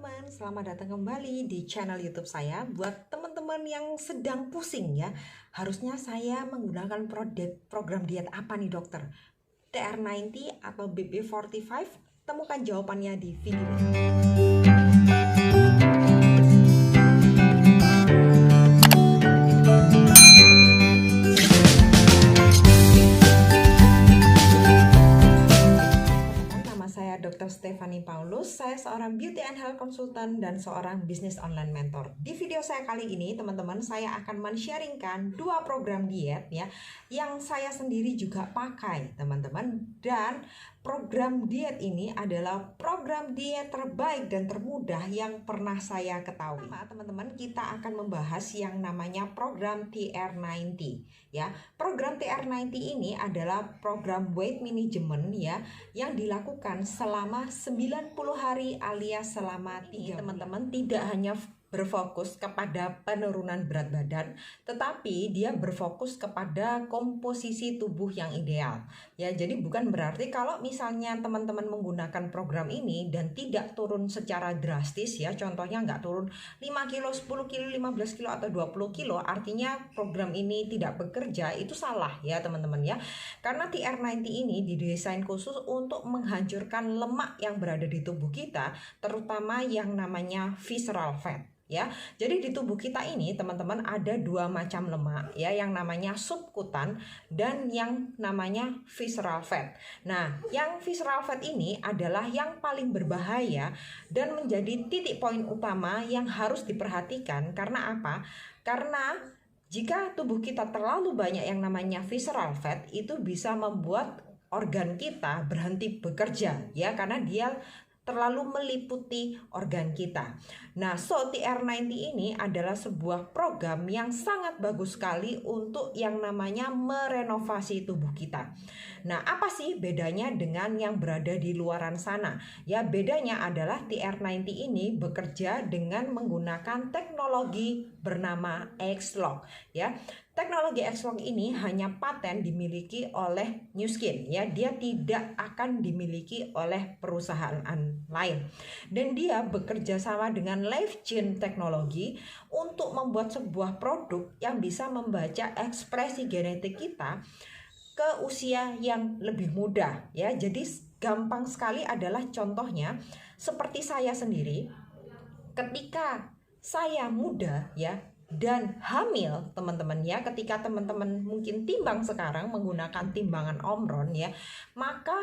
teman-teman, selamat datang kembali di channel YouTube saya. Buat teman-teman yang sedang pusing ya, harusnya saya menggunakan program diet apa nih dokter? TR90 atau BB45? Temukan jawabannya di video ini. Dr. Stephanie Paulus, saya seorang beauty and health consultant dan seorang business online mentor. Di video saya kali ini, teman-teman, saya akan men-sharingkan 2 program diet ya, yang saya sendiri juga pakai, teman-teman. Dan program diet ini adalah program diet terbaik dan termudah yang pernah saya ketahui. Teman-teman, kita akan membahas yang namanya program TR90 ya. Program TR90 ini adalah program weight management ya, yang dilakukan selama 90 hari alias selama 3 teman-teman tidak hanya berfokus kepada penurunan berat badan, tetapi dia berfokus kepada komposisi tubuh yang ideal ya. Jadi bukan berarti kalau misalnya teman-teman menggunakan program ini dan tidak turun secara drastis ya, contohnya nggak turun 5 kilo, 10 kilo, 15 kilo atau 20 kilo, artinya program ini tidak bekerja. Itu salah ya teman-teman ya, karena TR90 ini didesain khusus untuk menghancurkan lemak yang berada di tubuh kita, terutama yang namanya visceral fat ya. Jadi di tubuh kita ini teman-teman ada 2 macam lemak ya, yang namanya subkutan dan yang namanya visceral fat. Nah, yang visceral fat ini adalah yang paling berbahaya dan menjadi titik poin utama yang harus diperhatikan. Karena apa? Karena jika tubuh kita terlalu banyak yang namanya visceral fat, itu bisa membuat organ kita berhenti bekerja ya, karena dia terlalu meliputi organ kita. Nah, TR90 ini adalah sebuah program yang sangat bagus sekali untuk yang namanya merenovasi tubuh kita. Nah, apa sih bedanya dengan yang berada di luaran sana? Ya, bedanya adalah TR90 ini bekerja dengan menggunakan teknologi bernama X-Log ya. Teknologi X-Log ini hanya paten dimiliki oleh Nu Skin ya, dia tidak akan dimiliki oleh perusahaan lain. Dan dia bekerja sama dengan LifeGen Teknologi untuk membuat sebuah produk yang bisa membaca ekspresi genetik kita ke usia yang lebih muda ya. Jadi gampang sekali adalah contohnya seperti saya sendiri ketika saya muda ya dan hamil teman-teman ya, ketika teman-teman mungkin timbang sekarang menggunakan timbangan Omron ya, maka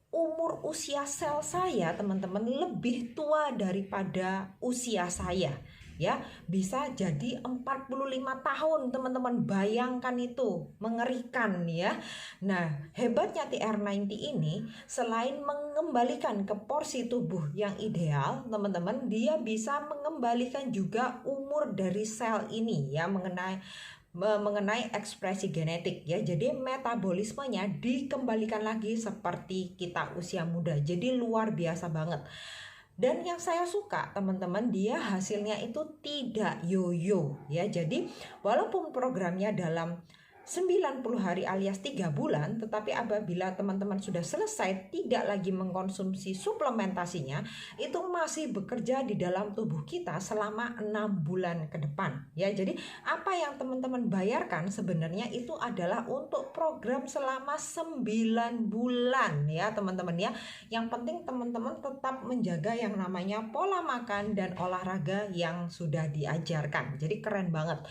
umur usia sel saya teman-teman lebih tua daripada usia saya ya, bisa jadi 45 tahun teman-teman. Bayangkan itu, mengerikan ya. Nah, hebatnya TR90 ini selain mengembalikan ke porsi tubuh yang ideal teman-teman, dia bisa mengembalikan juga umur dari sel ini ya, mengenai ekspresi genetik ya. Jadi metabolismenya dikembalikan lagi seperti kita usia muda. Jadi luar biasa banget. Dan yang saya suka teman-teman, dia hasilnya itu tidak yoyo ya. Jadi walaupun programnya dalam 90 hari alias 3 bulan, tetapi apabila teman-teman sudah selesai tidak lagi mengkonsumsi suplementasinya, itu masih bekerja di dalam tubuh kita selama 6 bulan ke depan ya. Jadi apa yang teman-teman bayarkan sebenarnya itu adalah untuk program selama 9 bulan ya teman-teman ya. Yang penting teman-teman tetap menjaga yang namanya pola makan dan olahraga yang sudah diajarkan. Jadi keren banget.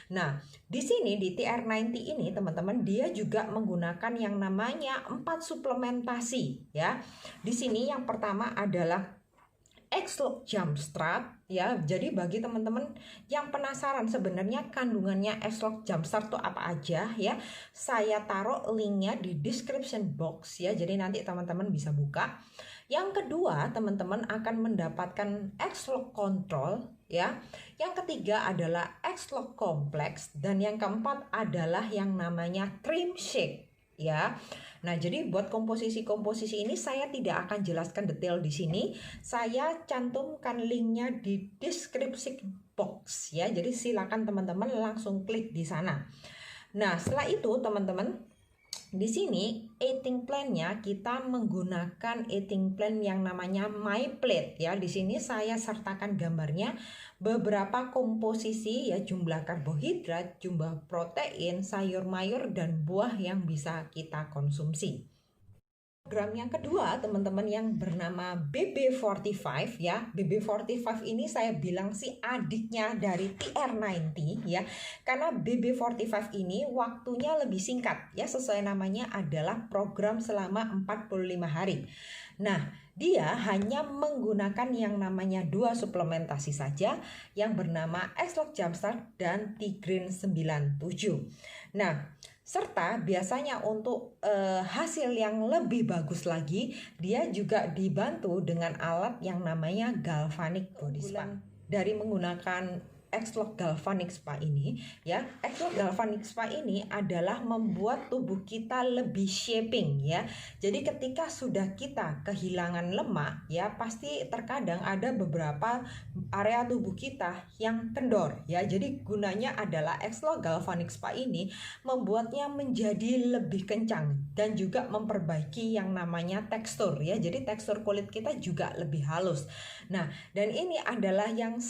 Nah, di sini di TR90 ini teman-teman, dia juga menggunakan yang namanya 4 suplementasi ya. Di sini yang pertama adalah X-Log Jumpstart ya. Jadi bagi teman-teman yang penasaran sebenarnya kandungannya X-Log Jumpstart itu apa aja ya, saya taruh linknya di description box ya. Jadi nanti teman-teman bisa buka. Yang kedua, teman-teman akan mendapatkan X-Log Control ya. Yang ketiga adalah X-Log Complex dan yang keempat adalah yang namanya Trim Shake ya. Nah, jadi buat komposisi-komposisi ini saya tidak akan jelaskan detail di sini. Saya cantumkan linknya di deskripsi box ya. Jadi silakan teman-teman langsung klik di sana. Nah, setelah itu teman-teman, Di sini eating plan-nya kita menggunakan eating plan yang namanya My Plate ya. Di sini saya sertakan gambarnya, beberapa komposisi ya, jumlah karbohidrat, jumlah protein, sayur mayur dan buah yang bisa kita konsumsi. Program yang kedua teman-teman yang bernama BB45 ya. BB45 ini saya bilang sih adiknya dari TR90 ya. Karena BB45 ini waktunya lebih singkat ya, sesuai namanya adalah program selama 45 hari. Nah, dia hanya menggunakan yang namanya 2 suplementasi saja yang bernama X-Log Jumpstart dan Tigrin 97. Nah, serta biasanya untuk hasil yang lebih bagus lagi, dia juga dibantu dengan alat yang namanya Galvanic Body Spa. Dari menggunakan X-Log Galvanic Spa ini ya, X-Log Galvanic Spa ini adalah membuat tubuh kita lebih shaping ya. Jadi ketika sudah kita kehilangan lemak ya, pasti terkadang ada beberapa area tubuh kita yang kendor ya. Jadi gunanya adalah X-Log Galvanic Spa ini membuatnya menjadi lebih kencang dan juga memperbaiki yang namanya tekstur ya. Jadi tekstur kulit kita juga lebih halus. Nah, dan ini adalah yang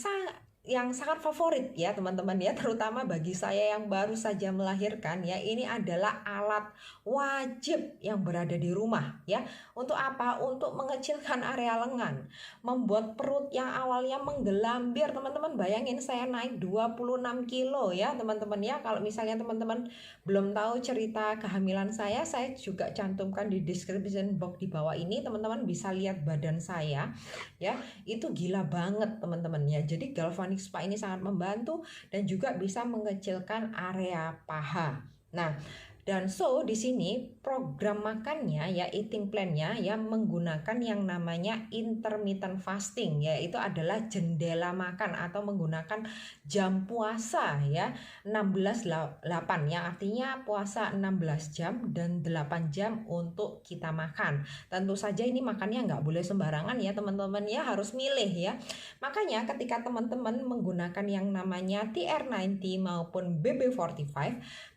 sangat favorit ya teman-teman ya, terutama bagi saya yang baru saja melahirkan ya. Ini adalah alat wajib yang berada di rumah ya. Untuk apa? Untuk mengecilkan area lengan, membuat perut yang awalnya menggelambir. Teman-teman bayangin saya naik 26 kilo ya teman-teman ya. Kalau misalnya teman-teman belum tahu cerita kehamilan saya juga cantumkan di description box di bawah ini. Teman-teman bisa lihat badan saya ya, itu gila banget teman-teman ya. Jadi Galvanic Spa ini sangat membantu dan juga bisa mengecilkan area paha. Nah, dan di sini program makannya ya, eating plan-nya ya, menggunakan yang namanya intermittent fasting, yaitu adalah jendela makan atau menggunakan jam puasa ya, 16-8 yang artinya puasa 16 jam dan 8 jam untuk kita makan. Tentu saja ini makannya nggak boleh sembarangan ya teman-teman ya, harus milih ya. Makanya ketika teman-teman menggunakan yang namanya TR90 maupun BB45,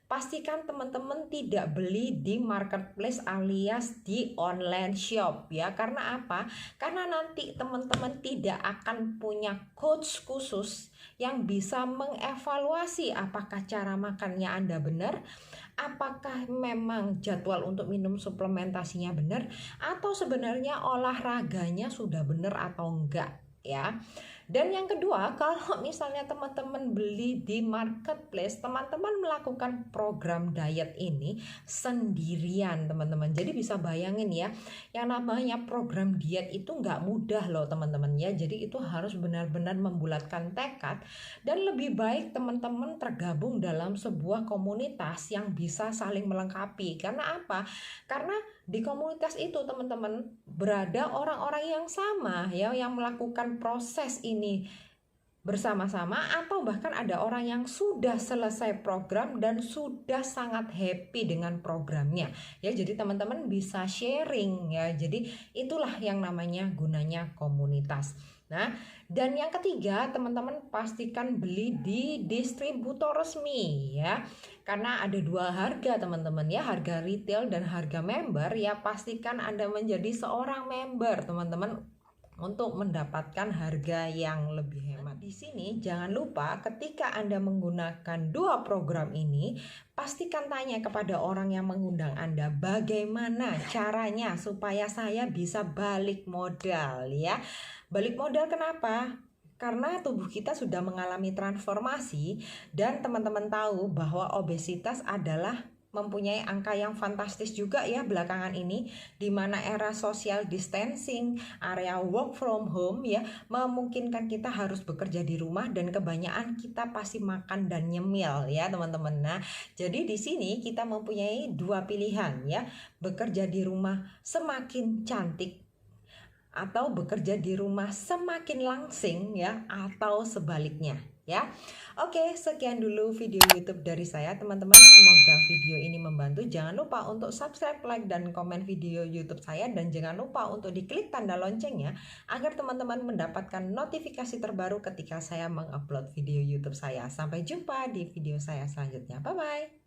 pastikan teman-teman tidak beli di marketplace alias di online shop ya. Karena apa? Karena nanti teman-teman tidak akan punya coach khusus yang bisa mengevaluasi apakah cara makannya Anda benar, apakah memang jadwal untuk minum suplementasinya benar, atau sebenarnya olahraganya sudah benar atau enggak ya. Dan yang kedua, kalau misalnya teman-teman beli di marketplace, teman-teman melakukan program diet ini sendirian teman-teman. Jadi bisa bayangin ya, yang namanya program diet itu nggak mudah loh teman-teman ya. Jadi itu harus benar-benar membulatkan tekad, dan lebih baik teman-teman tergabung dalam sebuah komunitas yang bisa saling melengkapi. Karena apa? Karena di komunitas itu teman-teman berada orang-orang yang sama ya, yang melakukan proses ini bersama-sama, atau bahkan ada orang yang sudah selesai program dan sudah sangat happy dengan programnya ya. Jadi teman-teman bisa sharing ya. Jadi itulah yang namanya gunanya komunitas. Nah, dan yang ketiga, teman-teman pastikan beli di distributor resmi ya. Karena ada dua harga teman-teman ya, harga retail dan harga member ya. Pastikan Anda menjadi seorang member teman-teman untuk mendapatkan harga yang lebih hemat. Di sini jangan lupa ketika Anda menggunakan dua program ini, pastikan tanya kepada orang yang mengundang Anda bagaimana caranya supaya saya bisa balik modal ya. Balik modal kenapa? Karena tubuh kita sudah mengalami transformasi, dan teman-teman tahu bahwa obesitas adalah mempunyai angka yang fantastis juga ya belakangan ini, di mana era social distancing, area work from home ya, memungkinkan kita harus bekerja di rumah dan kebanyakan kita pasti makan dan nyemil ya teman-teman. Nah, jadi di sini kita mempunyai dua pilihan ya, bekerja di rumah semakin cantik atau bekerja di rumah semakin langsing ya, atau sebaliknya ya. Oke, sekian dulu video YouTube dari saya teman-teman. Semoga video ini membantu. Jangan lupa untuk subscribe, like, dan komen video YouTube saya, dan jangan lupa untuk diklik tanda loncengnya agar teman-teman mendapatkan notifikasi terbaru ketika saya mengupload video YouTube saya. Sampai jumpa di video saya selanjutnya. Bye bye.